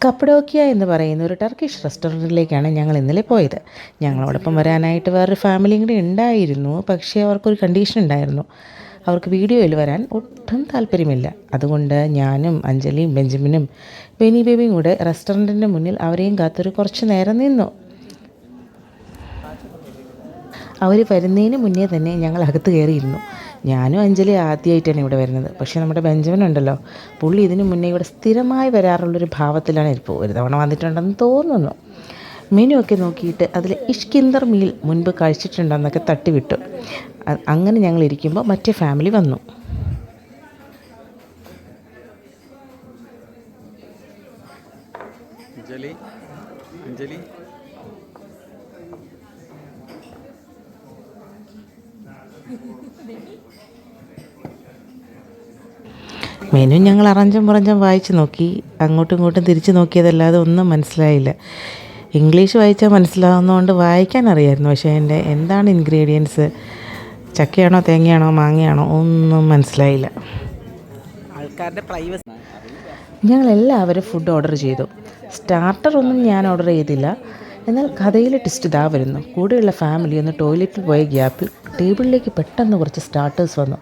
കപ്പഡോക്കിയ എന്ന് പറയുന്ന ഒരു ടർക്കിഷ് റെസ്റ്റോറൻറ്റിലേക്കാണ് ഞങ്ങൾ ഇന്നലെ പോയത്. ഞങ്ങളോടൊപ്പം വരാനായിട്ട് വേറൊരു ഫാമിലിയും കൂടി ഉണ്ടായിരുന്നു. പക്ഷേ അവർക്കൊരു കണ്ടീഷൻ ഉണ്ടായിരുന്നു. അവർക്ക് വീഡിയോയിൽ വരാൻ ഒട്ടും താല്പര്യമില്ല. അതുകൊണ്ട് ഞാനും അഞ്ജലിയും ബെഞ്ചമിനും ബെനി ബേബിയും കൂടെ റെസ്റ്റോറൻറ്റിൻ്റെ മുന്നിൽ അവരെയും കാത്തൊരു കുറച്ച് നേരം നിന്നു. അവർ വരുന്നതിന് മുന്നേ തന്നെ ഞങ്ങൾ അകത്ത് കയറിയിരുന്നു. ഞാനും അഞ്ജലി ആദ്യമായിട്ടാണ് ഇവിടെ വരുന്നത്. പക്ഷേ നമ്മുടെ ബെഞ്ചമിൻ ഉണ്ടല്ലോ, പുള്ളി ഇതിനു മുന്നേ ഇവിടെ സ്ഥിരമായി വരാറുള്ളൊരു ഭാവത്തിലാണ് ഇപ്പോൾ. ഒരു തവണ വന്നിട്ടുണ്ടെന്ന് തോന്നുന്നു. മെനു ഒക്കെ നോക്കിയിട്ട് അതിൽ ഇഷ്കിന്ദർ മീൽ മുൻപ് കഴിച്ചിട്ടുണ്ടെന്നൊക്കെ തട്ടിവിട്ടു. അങ്ങനെ ഞങ്ങൾ ഇരിക്കുമ്പോൾ മറ്റേ ഫാമിലി വന്നു. അഞ്ജലി മെനു ഞങ്ങൾ അറഞ്ചം പുറഞ്ചം വായിച്ച് നോക്കി. അങ്ങോട്ടും ഇങ്ങോട്ടും തിരിച്ച് നോക്കിയതല്ലാതെ ഒന്നും മനസ്സിലായില്ല. ഇംഗ്ലീഷ് വായിച്ചാൽ മനസ്സിലാവുന്നതുകൊണ്ട് വായിക്കാൻ അറിയായിരുന്നു. പക്ഷേ എൻ്റെ എന്താണ് ഇൻഗ്രീഡിയൻസ്, ചക്കയാണോ തേങ്ങയാണോ മാങ്ങയാണോ ഒന്നും മനസ്സിലായില്ല. ആൾക്കാരുടെ പ്രൈവസി. ഞങ്ങളെല്ലാവരും ഫുഡ് ഓർഡർ ചെയ്തു. സ്റ്റാർട്ടറൊന്നും ഞാൻ ഓർഡർ ചെയ്തില്ല. എന്നാൽ കഥയിലെ ട്വിസ്റ്റ് ഇതാ വരുന്നു. കൂടെയുള്ള ഫാമിലി ഒന്ന് ടോയ്ലറ്റിൽ പോയ ഗ്യാപ്പിൽ ടേബിളിലേക്ക് പെട്ടെന്ന് കുറച്ച് സ്റ്റാർട്ടേഴ്സ് വന്നു.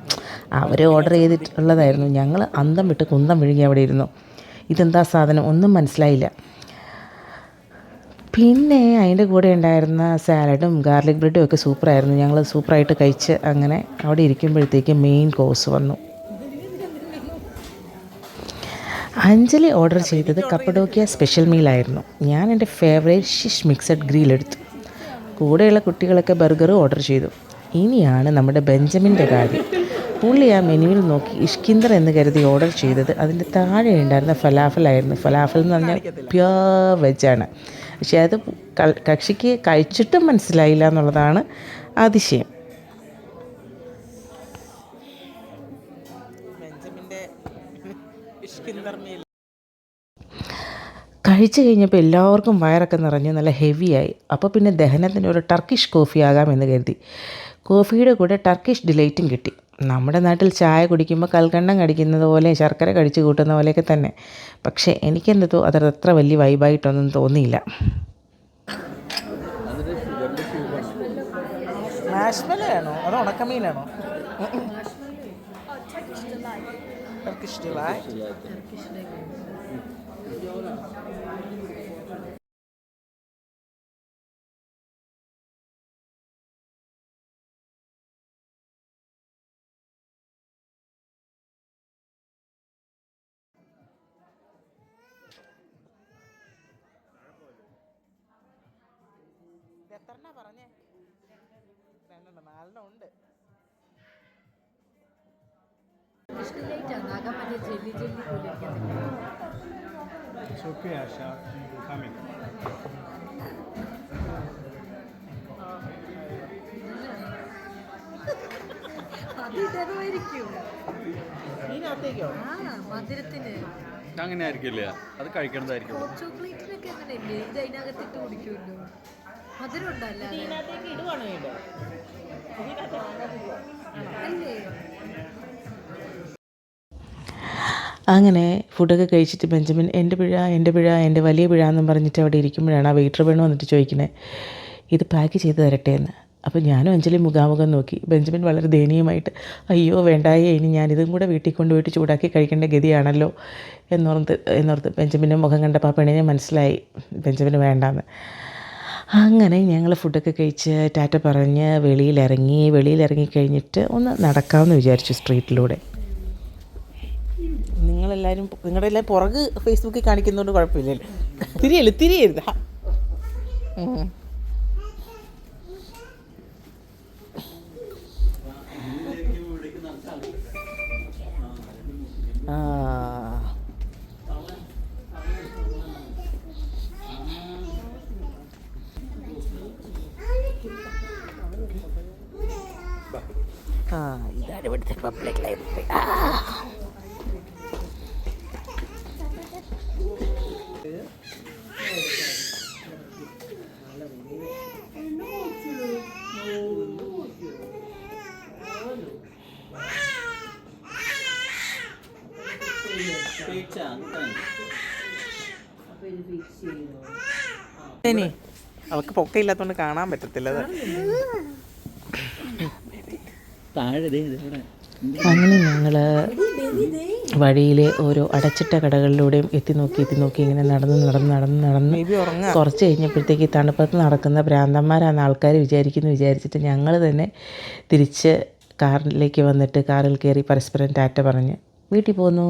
അവർ ഓർഡർ ചെയ്തിട്ടുള്ളതായിരുന്നു. ഞങ്ങൾ അന്തം വിട്ട് കുന്തം വിഴുങ്ങി അവിടെ ഇരുന്നു. ഇതെന്താ സാധനം ഒന്നും മനസ്സിലായില്ല. പിന്നെ അതിൻ്റെ കൂടെ ഉണ്ടായിരുന്ന സാലഡും ഗാർലിക് ബ്രെഡും ഒക്കെ സൂപ്പറായിരുന്നു. ഞങ്ങൾ സൂപ്പറായിട്ട് കഴിച്ച് അങ്ങനെ അവിടെ ഇരിക്കുമ്പോഴത്തേക്ക് മെയിൻ കോഴ്സ് വന്നു. അഞ്ജലി ഓർഡർ ചെയ്തത് കപ്പഡോക്കിയ സ്പെഷ്യൽ മീലായിരുന്നു. ഞാൻ എൻ്റെ ഫേവറേറ്റ് ഷിഷ് മിക്സഡ് ഗ്രിൽ എടുത്തു. കൂടെയുള്ള കുട്ടികളൊക്കെ ബർഗർ ഓർഡർ ചെയ്തു. ഇനിയാണ് നമ്മുടെ ബെഞ്ചമിൻ്റെ കാര്യം. പുള്ളി ആ മെനുവിൽ നോക്കി ഇഷ്കിന്ദർ എന്ന് കരുതി ഓർഡർ ചെയ്തത് അതിൻ്റെ താഴെ ഉണ്ടായിരുന്ന ഫലാഫലായിരുന്നു. ഫലാഫൽ എന്ന് പറഞ്ഞാൽ പ്യുവർ വെജാണ്. പക്ഷേ അത് കക്ഷിക്ക് കഴിച്ചിട്ടും മനസ്സിലായില്ല എന്നുള്ളതാണ് അതിശയം. കഴിച്ചു കഴിഞ്ഞപ്പോൾ എല്ലാവർക്കും വയറൊക്കെ നിറഞ്ഞ് നല്ല ഹെവിയായി. അപ്പോൾ പിന്നെ ദഹനത്തിന് ഒരു ടർക്കിഷ് കോഫി ആകാമെന്ന് കരുതി. കോഫിയുടെ കൂടെ ടർക്കിഷ് ഡിലൈറ്റും കിട്ടി. നമ്മുടെ നാട്ടിൽ ചായ കുടിക്കുമ്പോൾ കൽക്കണ്ടം കടിക്കുന്നത് പോലെ ശർക്കര കടിച്ചു കൂട്ടുന്ന പോലെയൊക്കെ തന്നെ. പക്ഷേ എനിക്കെന്തോ അതത്ര വലിയ വൈബായിട്ടൊന്നും തോന്നിയില്ല. മാഷ്മലയാണോ അതോ ഉണക്കമീനാണോ? Turkish delight. എത്രണ്ണ പറഞ്ഞേ? രണ്ടെണ്ണം നാലെണ്ണം ഉണ്ട്. It's okay, Asha. You're coming. ഇതിനകത്തേക്കോ? മധുരത്തിന് അങ്ങനെ ആയിരിക്കില്ല, അത് കഴിക്കണതായിരിക്കും. ചോക്ലേറ്റിനൊക്കെ അങ്ങനെയല്ലേ, ഇത് അതിനകത്തിട്ട് കുടിക്കുമല്ലോ. മധുരം ഉണ്ടല്ലോ ഇതിനകത്തേക്ക് ഇടുവാണോ? അല്ലേ? അങ്ങനെ ഫുഡൊക്കെ കഴിച്ചിട്ട് ബെഞ്ചമിൻ എൻ്റെ പിഴ എൻ്റെ വലിയ പിഴ എന്നും പറഞ്ഞിട്ട് അവിടെ ഇരിക്കുമ്പോഴാണ് ആ വെയിറ്റർ പെണ്ണ് വന്നിട്ട് ചോദിക്കുന്നത് ഇത് പാക്ക് ചെയ്ത് തരട്ടെ എന്ന്. അപ്പോൾ ഞാനും അഞ്ജലി മുഖാമുഖം നോക്കി. ബെഞ്ചമിൻ വളരെ ദയനീയമായിട്ട് അയ്യോ വേണ്ടായേ, ഇനി ഞാനിതും കൂടെ വീട്ടിൽ കൊണ്ടുപോയിട്ട് ചൂടാക്കി കഴിക്കേണ്ട ഗതിയാണല്ലോ എന്നോർത്ത് ബെഞ്ചമിൻ്റെ മുഖം കണ്ടപ്പോൾ ആ പെണ്ണിനെ മനസ്സിലായി ബെഞ്ചമിന് വേണ്ടാന്ന്. അങ്ങനെ ഞങ്ങൾ ഫുഡൊക്കെ കഴിച്ച് ടാറ്റ പറഞ്ഞ് വെളിയിലിറങ്ങി കഴിഞ്ഞിട്ട് ഒന്ന് നടക്കാമെന്ന് വിചാരിച്ചു സ്ട്രീറ്റിലൂടെ. നിങ്ങളുടെ എല്ലാം പുറക് ഫേസ്ബുക്കിൽ കാണിക്കുന്നതുകൊണ്ട് കുഴപ്പമില്ലല്ലോ. തിരിയരുത്. ഇതാണ് ഇവിടുത്തെ പബ്ലിക് ലൈബ്രറി. ഇനി അവൾക്ക് പൊക്കയില്ലാത്തതുകൊണ്ട് കാണാൻ പറ്റത്തില്ല അത്. അങ്ങനെ ഞങ്ങൾ വഴിയിലെ ഓരോ അടച്ചിട്ട കടകളിലൂടെയും എത്തി നോക്കി ഇങ്ങനെ നടന്ന് കുറച്ച് കഴിഞ്ഞപ്പോഴത്തേക്ക് തണുപ്പത്ത് നടക്കുന്ന ഭ്രാന്തന്മാരാണ് ആൾക്കാർ വിചാരിച്ചിട്ട് ഞങ്ങൾ തന്നെ തിരിച്ച് കാറിലേക്ക് വന്നിട്ട് കാറിൽ കയറി പരസ്പരം ടാറ്റ പറഞ്ഞ് വീട്ടിൽ പോന്നു.